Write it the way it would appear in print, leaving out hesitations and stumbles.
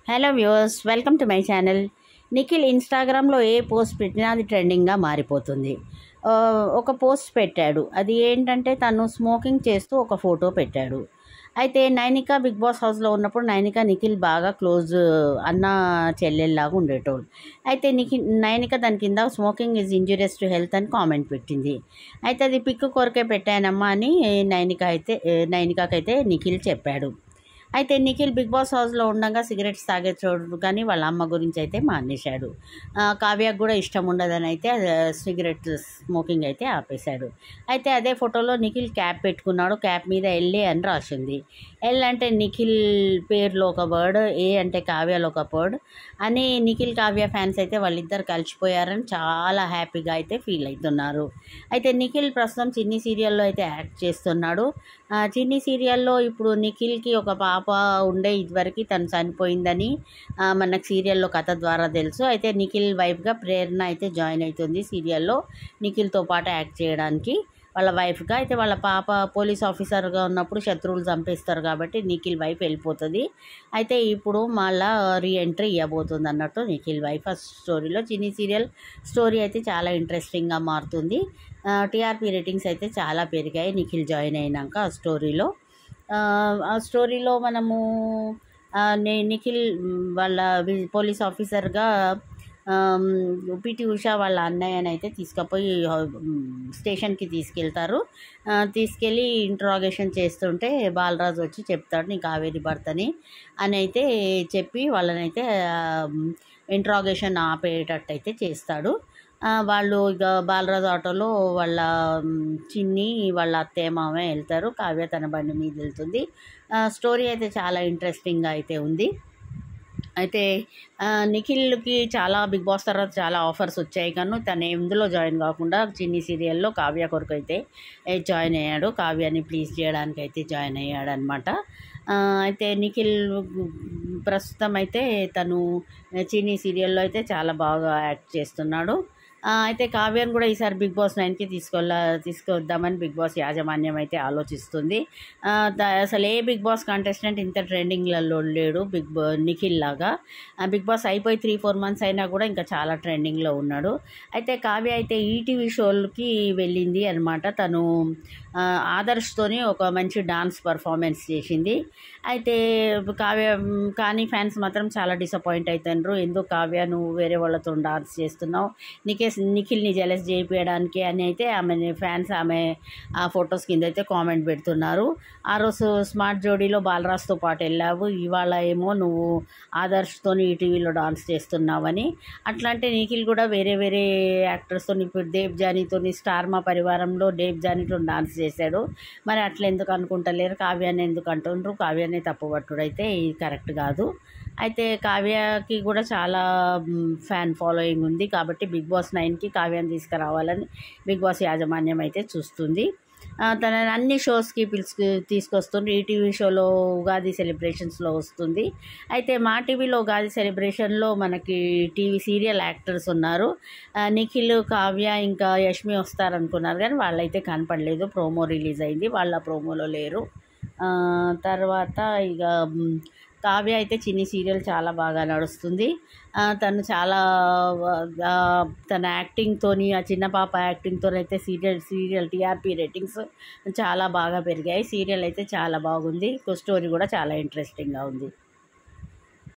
Hello viewers, welcome to my channel. Nikhil ఇన్స్టాగ్రామ్లో ఏ post పెట్టినా అది ట్రెండింగ్గా మారిపోతుంది. ఒక పోస్ట్ పెట్టాడు. అది ఏంటంటే తను స్మోకింగ్ చేస్తూ ఒక ఫోటో పెట్టాడు. అయితే నైనిక బిగ్ బాస్ హౌస్లో ఉన్నప్పుడు నైనిక నిఖిల్ బాగా క్లోజ్ అన్న చెల్లెల్లాగా ఉండేటోళ్ళు. అయితే నైనిక దాని కింద smoking is injurious to health అని కామెంట్ పెట్టింది. అయితే అది పిక్ కొరకే పెట్టానమ్మా అని నైనికకైతే నిఖిల్ చెప్పాడు. అయితే నిఖిల్ బిగ్ బాస్ హౌస్లో ఉండగా సిగరెట్స్ తాగే చూడు కానీ వాళ్ళ అమ్మ గురించి అయితే మానేశాడు. కావ్యకు కూడా ఇష్టం ఉండదని అయితే సిగరెట్ స్మోకింగ్ అయితే ఆపేశాడు. అయితే అదే ఫోటోలో నిఖిల్ క్యాప్ పెట్టుకున్నాడు. క్యాప్ మీద ఎల్ఏ అని రాసింది. ఎల్ అంటే నిఖిల్ పేరులో ఒక వర్డ్, ఏ అంటే కావ్యలో ఒక వర్డ్ అని నిఖిల్ కావ్య ఫ్యాన్స్ అయితే వాళ్ళిద్దరు కలిసిపోయారని చాలా హ్యాపీగా అయితే ఫీల్ అవుతున్నారు. అయితే నిఖిల్ ప్రస్తుతం చిన్ని సీరియల్లో అయితే యాక్ట్ చేస్తున్నాడు. చిన్ని సీరియల్లో ఇప్పుడు నిఖిల్కి ఒక పాప ఉండే, ఇదివరకు తను చనిపోయిందని మనకు సీరియల్లో కథ ద్వారా తెలుసు. అయితే నిఖిల్ వైఫ్గా ప్రేరణ అయితే జాయిన్ అవుతుంది సీరియల్లో నిఖిల్తో పాటు యాక్ట్ చేయడానికి వాళ్ళ వైఫ్గా. అయితే వాళ్ళ పాప పోలీస్ ఆఫీసర్గా ఉన్నప్పుడు శత్రువులు చంపేస్తారు కాబట్టి నిఖిల్ వైఫ్ వెళ్ళిపోతుంది. అయితే ఇప్పుడు మళ్ళా రీఎంట్రీ ఇవ్వబోతుంది అన్నట్టు నిఖిల్ వైఫ్. ఆ స్టోరీలో చిన్ని సీరియల్ స్టోరీ అయితే చాలా ఇంట్రెస్టింగ్గా మారుతుంది. టీఆర్పీ రేటింగ్స్ అయితే చాలా పెరిగాయి నిఖిల్ జాయిన్ అయినాక. ఆ స్టోరీలో మనము నిఖిల్ వాళ్ళ పోలీస్ ఆఫీసర్గా పిటి ఉషా వాళ్ళ అన్నయ్యని అయితే తీసుకుపోయి స్టేషన్కి తీసుకెళ్తారు. తీసుకెళ్ళి ఇంట్రాగేషన్ చేస్తుంటే బాలరాజు వచ్చి చెప్తాడు నీ కావేరి భర్తని అని అయితే చెప్పి వాళ్ళనైతే ఇంట్రాగేషన్ ఆపేటట్టు అయితే చేస్తాడు. వాళ్ళు ఇక బాలరాజు ఆటోలో వాళ్ళ చిన్ని వాళ్ళ అత్తయ్య మామ వెళ్తారు. కావ్య తన బండి మీద వెళ్తుంది. స్టోరీ అయితే చాలా ఇంట్రెస్టింగ్గా అయితే ఉంది. అయితే నిఖిల్కి చాలా బిగ్ బాస్ తర్వాత చాలా ఆఫర్స్ వచ్చాయి కానీ తను ఎందులో జాయిన్ కాకుండా చిన్ని సీరియల్లో కావ్య కొరకు అయితే జాయిన్ అయ్యాడు. కావ్యాన్ని ప్లీజ్ చేయడానికి అయితే జాయిన్ అయ్యాడు అనమాట. అయితే నిఖిల్ ప్రస్తుతం అయితే తను చిన్ని సీరియల్లో అయితే చాలా బాగా యాక్ట్ చేస్తున్నాడు. అయితే కావ్యాన్ని కూడా ఈసారి బిగ్ బాస్ 9కి తీసుకొద్దామని బిగ్ బాస్ యాజమాన్యం అయితే ఆలోచిస్తుంది. అసలు ఏ బిగ్ బాస్ కంటెస్టెంట్ ఇంత ట్రెండింగ్లలో లేడు నిఖిల్ లాగా. బిగ్ బాస్ అయిపోయి 3-4 months అయినా కూడా ఇంకా చాలా ట్రెండింగ్లో ఉన్నాడు. అయితే కావ్య అయితే ఈటీవీ షోలకి వెళ్ళింది అనమాట. తను ఆదర్శ్తోని ఒక మంచి డాన్స్ పర్ఫార్మెన్స్ చేసింది. అయితే కానీ ఫ్యాన్స్ మాత్రం చాలా డిసప్పాయింట్ అవుతున్నారు. ఎందుకు కావ్య నువ్వు వేరే వాళ్ళతో డాన్స్ చేస్తున్నావు, నిఖిల్ని జెలస్ చేయించడానికి అని అయితే ఫ్యాన్స్ ఆమె ఆ ఫొటోస్ కింద అయితే కామెంట్ పెడుతున్నారు. ఆ రోజు స్మార్ట్ జోడీలో బాలరాజ్తో పాటు వెళ్ళావు, ఇవాళ ఏమో నువ్వు ఆదర్శ్తోని ఈటీవీలో డాన్స్ చేస్తున్నావని. అట్లా అంటే నిఖిల్ కూడా వేరే వేరే యాక్టర్స్తో, ఇప్పుడు దేవ్ జానీతో స్టార్ మా పరివారంలో దేవ్ జానీతో డాన్స్ చేశాడు. మరి అట్లా ఎందుకు అనుకుంటలేరు, కావ్యాన్ని ఎందుకు అంటుండ్రు, కావ్యాన్ని తప్పుపట్టుడు అయితే ఇది కరెక్ట్ కాదు. అయితే కావ్యకి కూడా చాలా ఫ్యాన్ ఫాలోయింగ్ ఉంది కాబట్టి బిగ్ బాస్ 9కి కావ్యాన్ని తీసుకురావాలని బిగ్ బాస్ యాజమాన్యం అయితే చూస్తుంది. తన అన్ని షోస్కి తీసుకొస్తుంది. ఈటీవీ షోలో ఉగాది సెలబ్రేషన్స్లో వస్తుంది. అయితే మా టీవీలో ఉగాది సెలబ్రేషన్లో మనకి టీవీ సీరియల్ యాక్టర్స్ ఉన్నారు. నిఖిల్, కావ్య ఇంకా యష్మి వస్తారనుకున్నారు కానీ వాళ్ళైతే కనపడలేదు. ప్రోమో రిలీజ్ అయింది, వాళ్ళ ప్రోమోలో లేరు. తర్వాత ఇక కావ్య అయితే చిన్ని సీరియల్ చాలా బాగా నడుస్తుంది. తను చాలా తన యాక్టింగ్తోని, ఆ చిన్న పాప యాక్టింగ్తో అయితే సీరియల్ టీఆర్పీ రేటింగ్స్ చాలా బాగా పెరిగాయి. సీరియల్ అయితే చాలా బాగుంది. స్టోరీ కూడా చాలా ఇంట్రెస్టింగ్గా ఉంది.